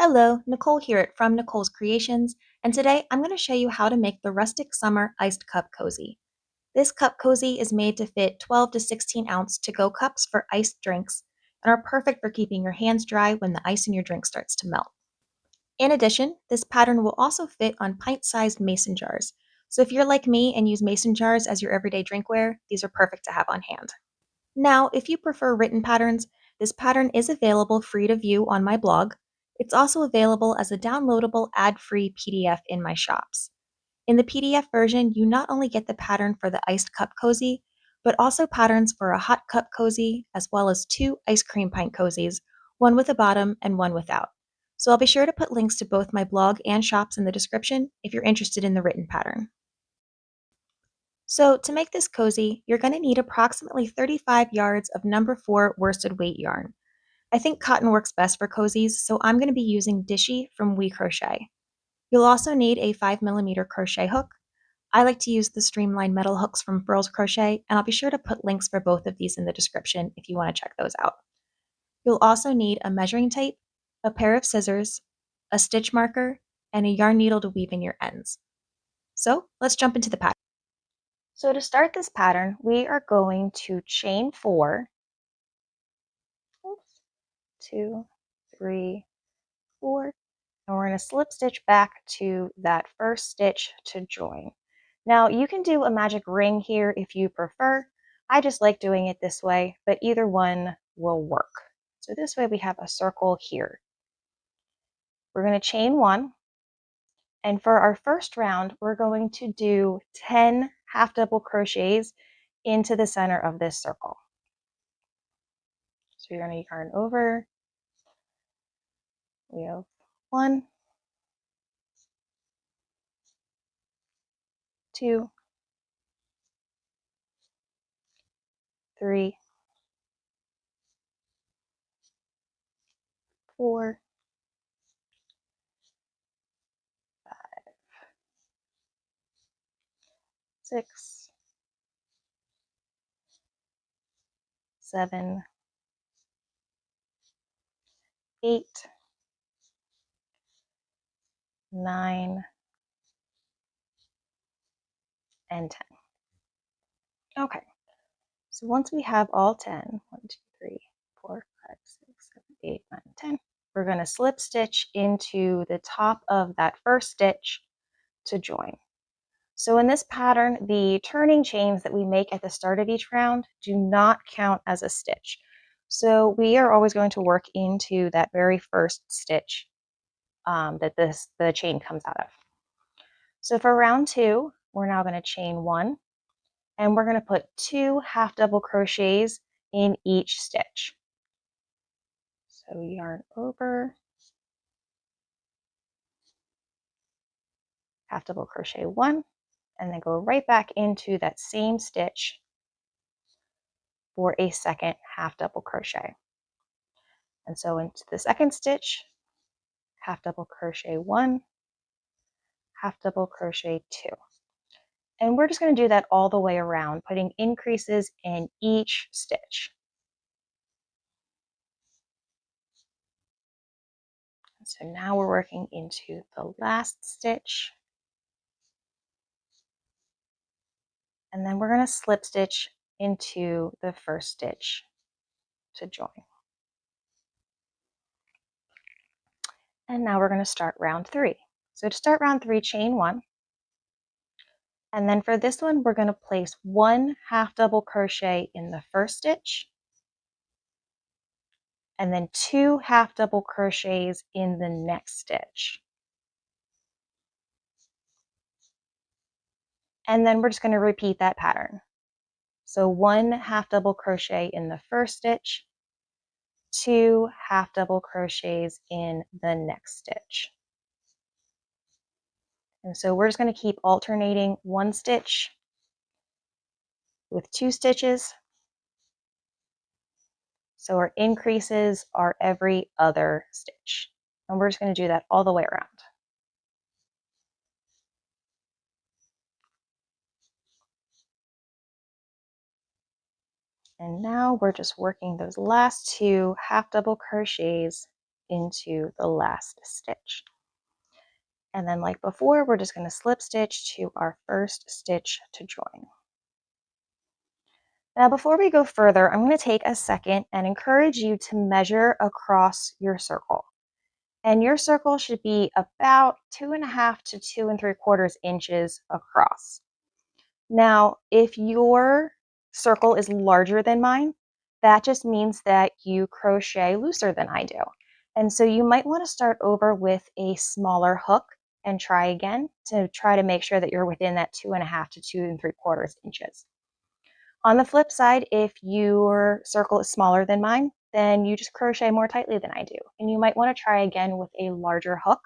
Hello, Nicole here at From Nicole's Creations, and today I'm going to show you how to make the Rustic Summer Iced Cup Cozy. This cup cozy is made to fit 12 to 16 ounce to-go cups for iced drinks and are perfect for keeping your hands dry when the ice in your drink starts to melt. In addition, this pattern will also fit on pint-sized mason jars, so if you're like me and use mason jars as your everyday drinkware, these are perfect to have on hand. Now, if you prefer written patterns, this pattern is available free to view on my blog. It's also available as a downloadable ad-free PDF in my shops. In the PDF version, you not only get the pattern for the iced cup cozy, but also patterns for a hot cup cozy, as well as 2 ice cream pint cozies, one with a bottom and one without. So I'll be sure to put links to both my blog and shops in the description if you're interested in the written pattern. So to make this cozy, you're going to need approximately 35 yards of number 4 worsted weight yarn. I think cotton works best for cozies, so I'm going to be using Dishy from We Crochet. You'll also need a 5mm crochet hook. I like to use the streamlined metal hooks from Furls Crochet, and I'll be sure to put links for both of these in the description if you want to check those out. You'll also need a measuring tape, a pair of scissors, a stitch marker, and a yarn needle to weave in your ends. So let's jump into the pattern. So to start this pattern, we are going to chain 4, 2, 3, 4, and we're going to slip stitch back to that first stitch to join. Now you can do a magic ring here if you prefer. I just like doing it this way, but either one will work. So this way we have a circle here. We're going to chain 1, and for our first round, we're going to do 10 half double crochets into the center of this circle. So you're going to yarn over. We have 1, 2, 3, 4, 6, 7, 8, 9, and 10. Okay, so once we have all 10, 1, 2, 3, 4, 5, 6, 7, 8, 9, 10, we're going to slip stitch into the top of that first stitch to join. So in this pattern, the turning chains that we make at the start of each round do not count as a stitch. So we are always going to work into that very first stitch that the chain comes out of. So for round 2, we're now going to chain 1, and we're going to put 2 half double crochets in each stitch. So yarn over, half double crochet 1, and then go right back into that same stitch for a second half double crochet. And so into the second stitch, half double crochet 1, half double crochet 2. And we're just going to do that all the way around, putting increases in each stitch. So now we're working into the last stitch. And then we're going to slip stitch into the first stitch to join. And now we're going to start round 3. So to start round 3, chain 1. And then for this one, we're going to place 1 half double crochet in the first stitch, and then 2 half double crochets in the next stitch. And then we're just going to repeat that pattern. So 1 half double crochet in the first stitch, 2 half double crochets in the next stitch. And so we're just going to keep alternating 1 stitch with 2 stitches. So our increases are every other stitch. And we're just going to do that all the way around. And now we're just working those last 2 half double crochets into the last stitch. And then like before, we're just going to slip stitch to our first stitch to join. Now, before we go further, I'm going to take a second and encourage you to measure across your circle. And your circle should be about 2.5 to 2 3/4 inches across. Now, if your circle is larger than mine, that just means that you crochet looser than I do. And so you might want to start over with a smaller hook and try again to try to make sure that you're within that 2.5 to 2 3/4 inches. On the flip side, if your circle is smaller than mine, then you just crochet more tightly than I do. And you might want to try again with a larger hook.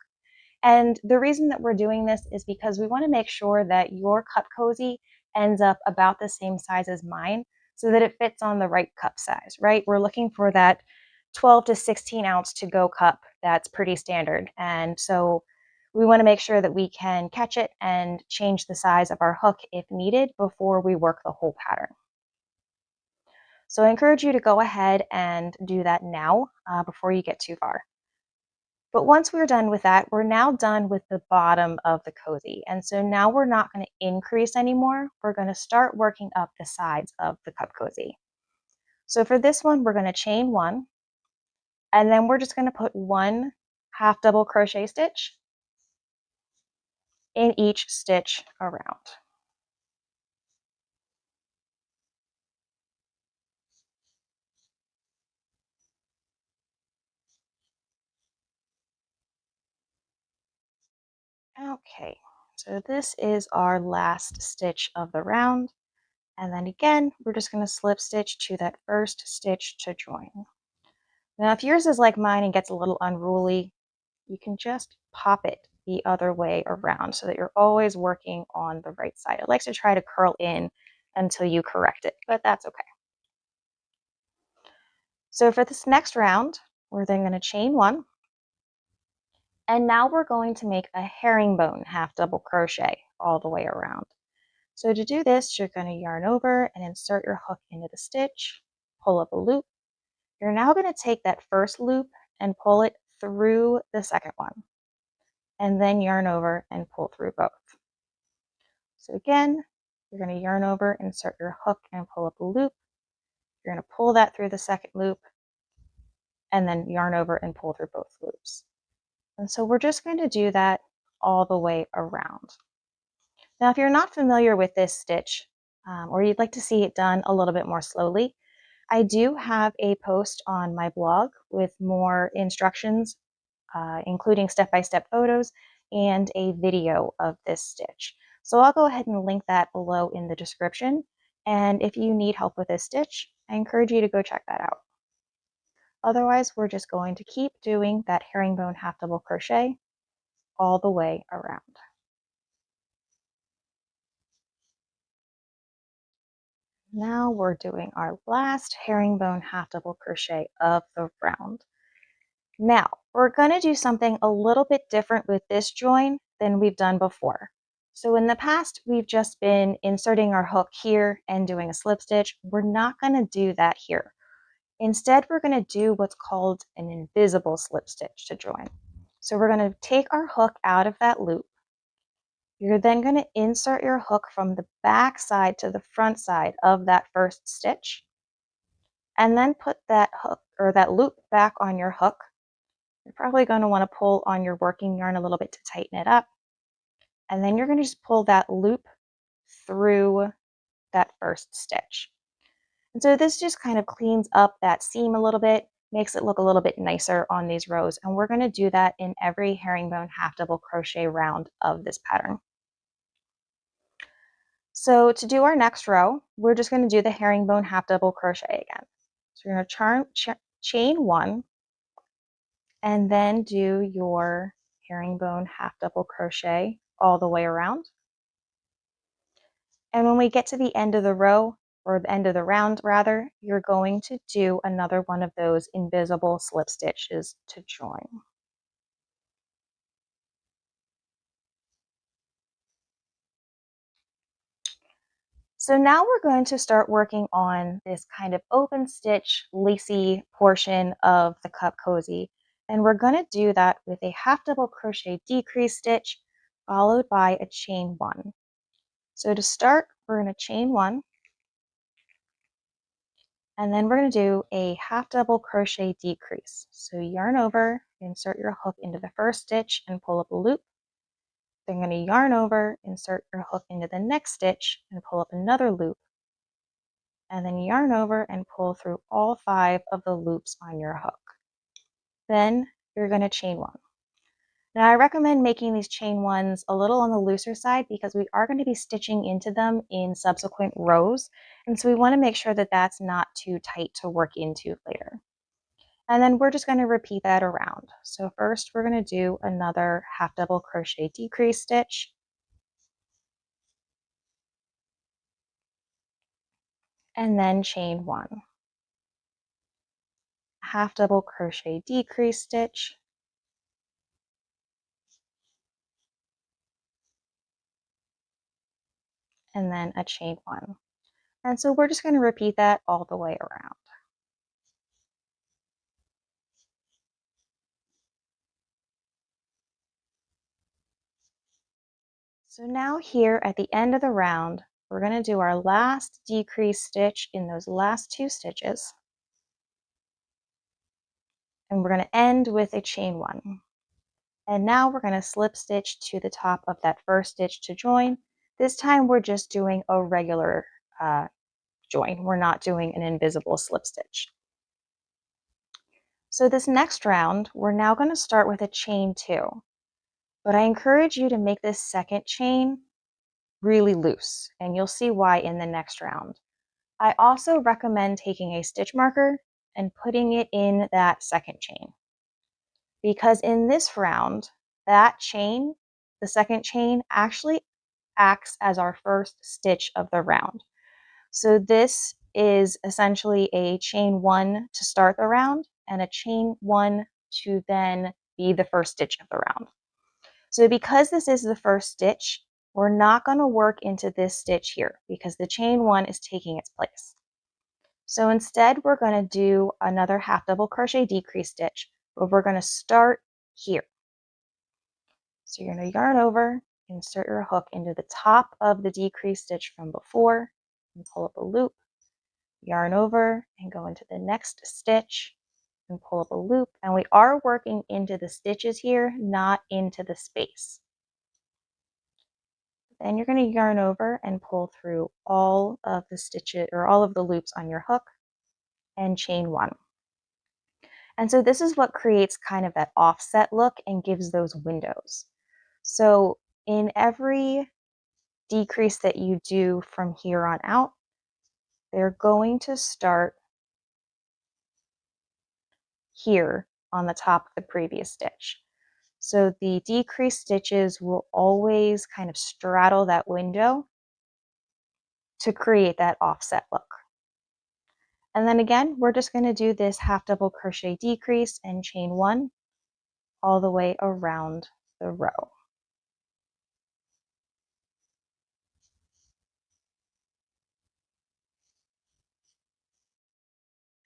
And the reason that we're doing this is because we want to make sure that your cup cozy ends up about the same size as mine so that it fits on the right cup size, right? We're looking for that 12 to 16 ounce to go cup that's pretty standard. And so we want to make sure that we can catch it and change the size of our hook if needed before we work the whole pattern. So I encourage you to go ahead and do that now before you get too far. But once we're done with that, we're now done with the bottom of the cozy. And so now we're not going to increase anymore. We're going to start working up the sides of the cup cozy. So for this one, we're going to chain one, and then we're just going to put one half double crochet stitch in each stitch around. Okay, so this is our last stitch of the round. And then again, we're just going to slip stitch to that first stitch to join. Now, if yours is like mine and gets a little unruly, you can just pop it the other way around so that you're always working on the right side. It likes to try to curl in until you correct it, but that's okay. So for this next round, we're then going to chain one. And now we're going to make a herringbone half double crochet all the way around. So to do this, you're going to yarn over and insert your hook into the stitch, pull up a loop. You're now going to take that first loop and pull it through the second one, and then yarn over and pull through both. So again, you're going to yarn over, insert your hook and pull up a loop. You're going to pull that through the second loop and then yarn over and pull through both loops. And so we're just going to do that all the way around. Now, if you're not familiar with this stitch, or you'd like to see it done a little bit more slowly, I do have a post on my blog with more instructions, including step-by-step photos and a video of this stitch. So I'll go ahead and link that below in the description. And if you need help with this stitch, I encourage you to go check that out. Otherwise, we're just going to keep doing that herringbone half double crochet all the way around. Now we're doing our last herringbone half double crochet of the round. Now, we're going to do something a little bit different with this join than we've done before. So in the past, we've just been inserting our hook here and doing a slip stitch. We're not going to do that here. Instead, we're going to do what's called an invisible slip stitch to join. So we're going to take our hook out of that loop. You're then going to insert your hook from the back side to the front side of that first stitch, and then put that hook or that loop back on your hook. You're probably going to want to pull on your working yarn a little bit to tighten it up. And then you're going to just pull that loop through that first stitch. And so this just kind of cleans up that seam a little bit, makes it look a little bit nicer on these rows. And we're going to do that in every herringbone half double crochet round of this pattern. So to do our next row, we're just going to do the herringbone half double crochet again. So you're going to chain one, and then do your herringbone half double crochet all the way around. And when we get to the end of the row, or the end of the round rather, you're going to do another one of those invisible slip stitches to join. So now we're going to start working on this kind of open stitch, lacy portion of the cup cozy. And we're going to do that with a half double crochet decrease stitch followed by a chain 1. So to start, we're going to chain 1, and then we're going to do a half double crochet decrease. So yarn over, insert your hook into the first stitch and pull up a loop. Then you're going to yarn over, insert your hook into the next stitch and pull up another loop. And then yarn over and pull through all 5 of the loops on your hook. Then you're going to chain 1. Now I recommend making these chain 1s a little on the looser side because we are going to be stitching into them in subsequent rows, and so we want to make sure that that's not too tight to work into later. And then we're just going to repeat that around. So first we're going to do another half double crochet decrease stitch, and then chain 1, half double crochet decrease stitch, and then a chain 1. And so we're just going to repeat that all the way around. So now here at the end of the round, we're going to do our last decrease stitch in those last 2 stitches. And we're going to end with a chain 1. And now we're going to slip stitch to the top of that first stitch to join. This time we're just doing a regular join. We're not doing an invisible slip stitch. So this next round, we're now going to start with a chain 2. But I encourage you to make this second chain really loose, and you'll see why in the next round. I also recommend taking a stitch marker and putting it in that second chain, because in this round, that chain, the second chain, actually acts as our first stitch of the round. So this is essentially a chain 1 to start the round and a chain 1 to then be the first stitch of the round. So because this is the first stitch, we're not going to work into this stitch here because the chain 1 is taking its place. So instead, we're going to do another half double crochet decrease stitch, but we're going to start here. So you're going to yarn over, insert your hook into the top of the decrease stitch from before, and pull up a loop, yarn over, and go into the next stitch, and pull up a loop. And we are working into the stitches here, not into the space. Then you're going to yarn over and pull through all of the stitches or all of the loops on your hook and chain 1. And so this is what creates kind of that offset look and gives those windows. So in every decrease that you do from here on out, they're going to start here on the top of the previous stitch. So the decrease stitches will always kind of straddle that window to create that offset look. And then again, we're just going to do this half double crochet decrease and chain 1 all the way around the row.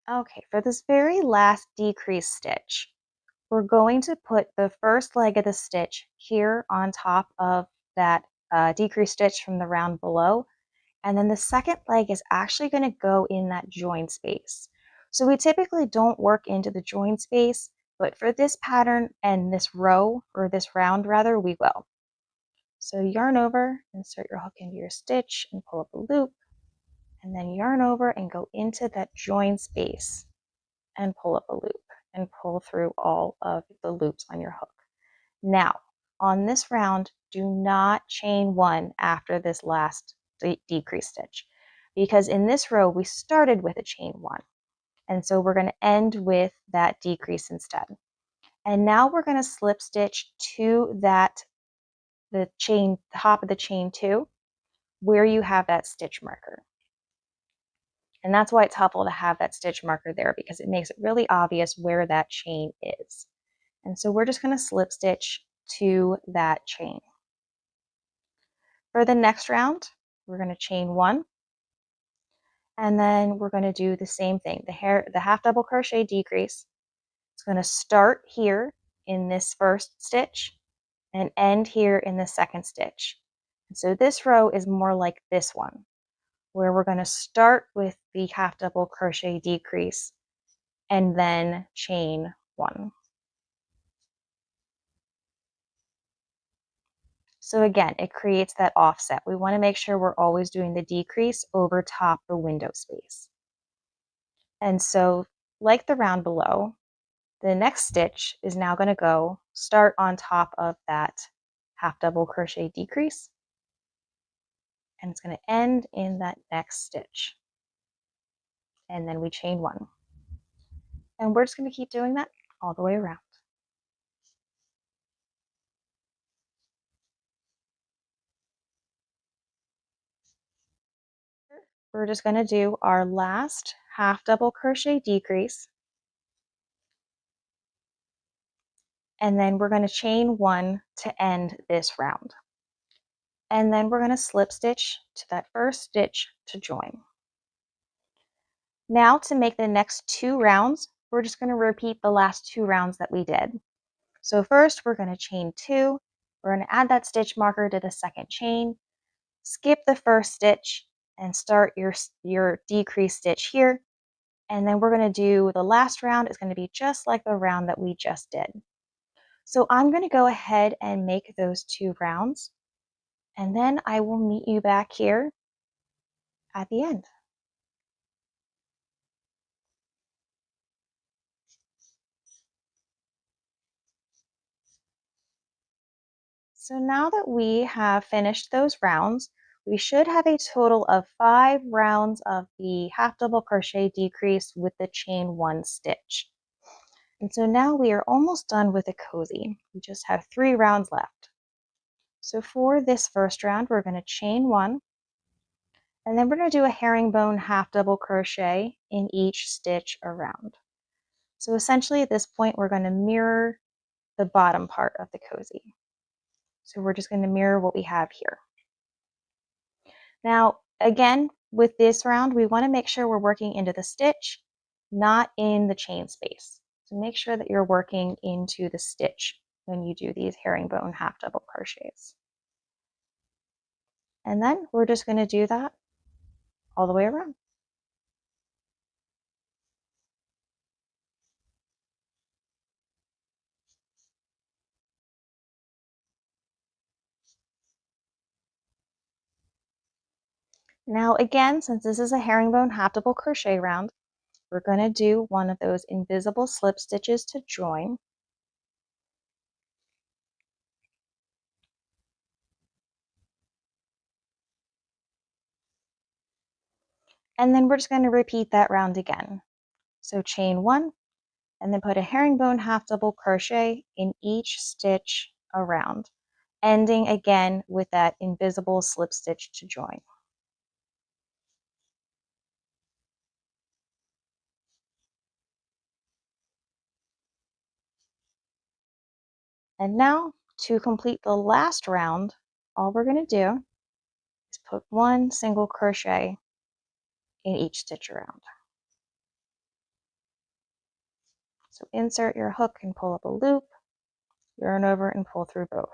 Okay, for this very last decrease stitch, we're going to put the first leg of the stitch here on top of that decrease stitch from the round below, and then the second leg is actually going to go in that join space. So we typically don't work into the join space, but for this pattern and this row, or this round rather, we will. So yarn over, insert your hook into your stitch and pull up a loop, and then yarn over and go into that join space and pull up a loop and pull through all of the loops on your hook. Now, on this round, do not chain 1 after this last decrease stitch, because in this row we started with a chain 1, and so we're going to end with that decrease instead. And now we're going to slip stitch to the top of the chain 2 where you have that stitch marker. And that's why it's helpful to have that stitch marker there, because it makes it really obvious where that chain is. And so we're just going to slip stitch to that chain. For the next round, we're going to chain 1, and then we're going to do the same thing, the half double crochet decrease. It's going to start here in this first stitch and end here in the second stitch. And so this row is more like this one, where we're going to start with the half double crochet decrease and then chain one. So again, it creates that offset. We want to make sure we're always doing the decrease over top the window space. And so, like the round below, the next stitch is now going to start on top of that half double crochet decrease, and it's going to end in that next stitch. And then we chain one. And we're just going to keep doing that all the way around. We're just going to do our last half double crochet decrease, and then we're going to chain one to end this round. And then we're going to slip stitch to that first stitch to join. Now to make the next 2 rounds, we're just going to repeat the last 2 rounds that we did. So first we're going to chain 2, we're going to add that stitch marker to the second chain, skip the first stitch and start your decrease stitch here, and then we're going to do the last round is going to be just like the round that we just did. So I'm going to go ahead and make those 2 rounds, and then I will meet you back here at the end. So now that we have finished those rounds, we should have a total of 5 rounds of the half double crochet decrease with the chain 1 stitch. And so now we are almost done with a cozy. We just have 3 rounds left. So for this first round, we're going to chain 1, and then we're going to do a herringbone half double crochet in each stitch around. So essentially at this point, we're going to mirror the bottom part of the cozy. So we're just going to mirror what we have here. Now, again, with this round, we want to make sure we're working into the stitch, not in the chain space. So make sure that you're working into the stitch when you do these herringbone half double crochets. And then we're just going to do that all the way around. Now again, since this is a herringbone half double crochet round, we're going to do one of those invisible slip stitches to join. And then we're just going to repeat that round again. So chain 1, and then put a herringbone half double crochet in each stitch around, ending again with that invisible slip stitch to join. And now to complete the last round, all we're going to do is put 1 single crochet in each stitch around. So insert your hook and pull up a loop, yarn over and pull through both.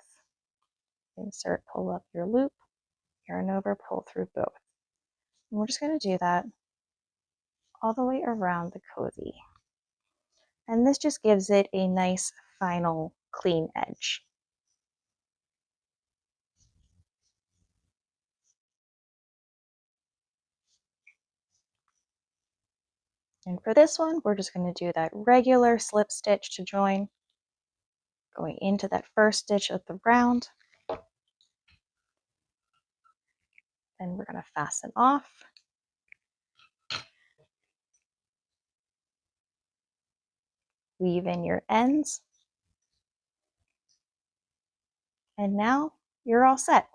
Insert, pull up your loop, yarn over, pull through both. And we're just going to do that all the way around the cozy. And this just gives it a nice final clean edge. And for this one, we're just going to do that regular slip stitch to join, going into that first stitch of the round. Then we're going to fasten off. Weave in your ends. And now you're all set.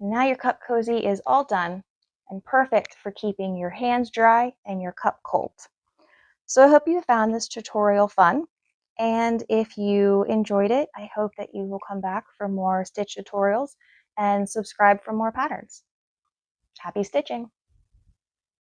Now your cup cozy is all done and perfect for keeping your hands dry and your cup cold. So I hope you found this tutorial fun. And if you enjoyed it, I hope that you will come back for more stitch tutorials and subscribe for more patterns. Happy stitching!